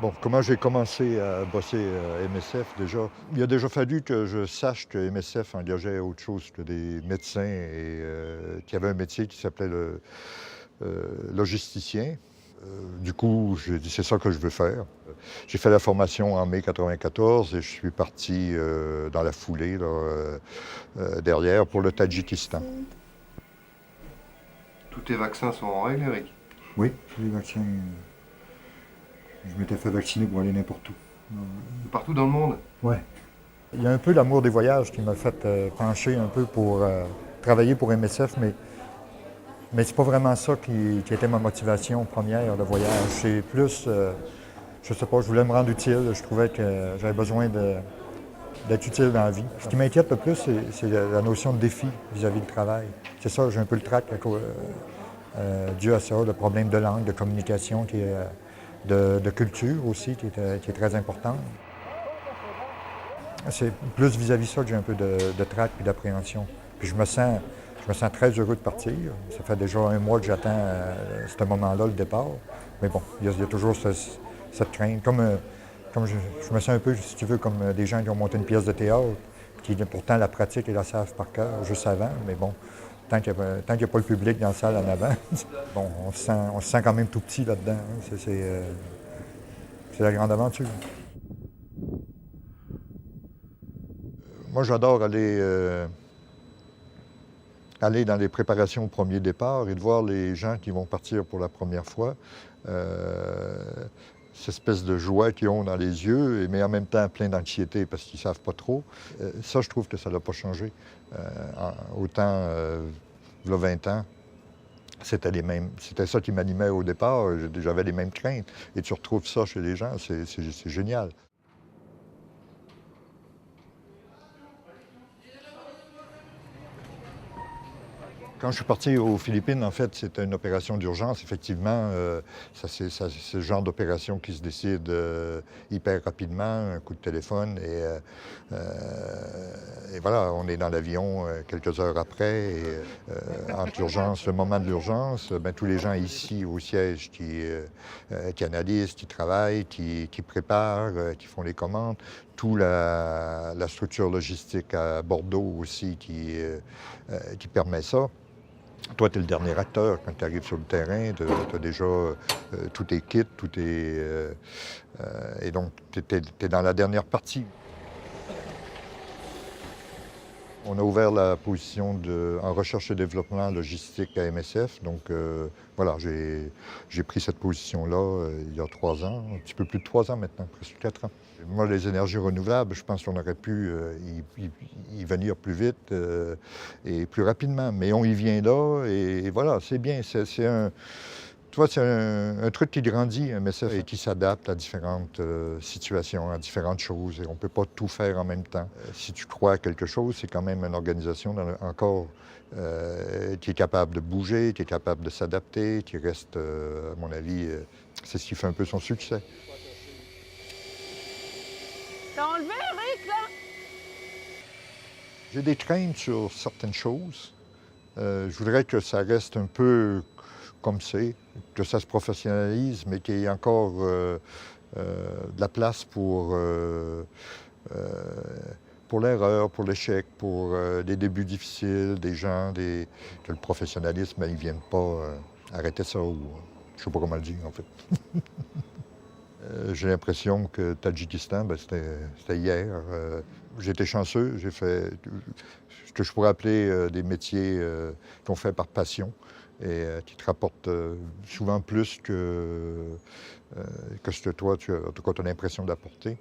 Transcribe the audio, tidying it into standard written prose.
Bon, comment j'ai commencé à bosser à MSF déjà? Il a déjà fallu que je sache que MSF engageait autre chose que des médecins et qu'il y avait un métier qui s'appelait le logisticien. Du coup, j'ai dit c'est ça que je veux faire. J'ai fait la formation en mai 94 et je suis parti dans la foulée là, derrière pour le Tadjikistan. Tous tes vaccins sont en règle, Eric? Oui, les vaccins. Je m'étais fait vacciner pour aller n'importe où. De partout dans le monde? Ouais. Il y a un peu l'amour des voyages qui m'a fait pencher un peu pour travailler pour MSF, mais c'est pas vraiment ça qui était ma motivation première, le voyage. C'est plus, je sais pas, je voulais me rendre utile. Je trouvais que j'avais besoin d'être utile dans la vie. Ce qui m'inquiète le plus, c'est la notion de défi vis-à-vis du travail. C'est ça, j'ai un peu le trac dû à ça, le problème de langue, de communication, de culture aussi, qui est très important. C'est plus vis-à-vis ça que j'ai un peu de trac et d'appréhension. Puis je me sens très heureux de partir. Ça fait déjà un mois que j'attends ce moment-là, le départ. Mais bon, il y a toujours cette crainte. Comme je me sens un peu, si tu veux, comme des gens qui ont monté une pièce de théâtre, qui pourtant la pratique et la savent par cœur juste avant. Mais bon, tant qu'il n'y a pas le public dans la salle en avant, bon, on se sent quand même tout petit là-dedans. Hein. C'est la grande aventure. Moi, j'adore aller dans les préparations au premier départ et de voir les gens qui vont partir pour la première fois, euh, cette espèce de joie qu'ils ont dans les yeux, mais en même temps plein d'anxiété parce qu'ils ne savent pas trop. Ça, je trouve que ça n'a pas changé. Autant, il y a 20 ans, c'était ça qui m'animait au départ, j'avais les mêmes craintes. Et tu retrouves ça chez les gens, c'est génial. Quand je suis parti aux Philippines, en fait, c'était une opération d'urgence. Effectivement, c'est le genre d'opération qui se décide hyper rapidement, un coup de téléphone. Et voilà, on est dans l'avion quelques heures après. Et entre l'urgence, le moment de l'urgence, ben, tous les gens ici au siège qui analysent, qui travaillent, qui préparent, qui font les commandes, toute la structure logistique à Bordeaux aussi qui permet ça. Toi, tu es le dernier acteur. Quand tu arrives sur le terrain, tu as déjà tous tes kits, et donc, tu es dans la dernière partie. On a ouvert la position en recherche et développement logistique à MSF. Donc, voilà, j'ai pris cette position-là il y a 3 ans, un petit peu plus de 3 ans maintenant, presque 4 ans. Moi, les énergies renouvelables, je pense qu'on aurait pu y venir plus vite et plus rapidement. Mais on y vient là et voilà, c'est bien. Tu vois, c'est un truc qui grandit, un MSF, et qui s'adapte à différentes situations, à différentes choses. Et on ne peut pas tout faire en même temps. Si tu crois à quelque chose, c'est quand même une organisation encore qui est capable de bouger, qui est capable de s'adapter, qui reste, à mon avis, c'est ce qui fait un peu son succès. T'as enlevé Eric, là? J'ai des craintes sur certaines choses. Je voudrais que ça reste un peu comme c'est, que ça se professionnalise, mais qu'il y ait encore de la place euh, pour l'erreur, pour l'échec, pour des débuts difficiles, des gens, que le professionnalisme, ils ne viennent pas arrêter ça, ou je ne sais pas comment le dire en fait. J'ai l'impression que Tadjikistan, ben, c'était hier. J'ai été chanceux, j'ai fait ce que je pourrais appeler des métiers qu'on fait par passion et qui te rapportent souvent plus que ce que toi, tu as l'impression d'apporter.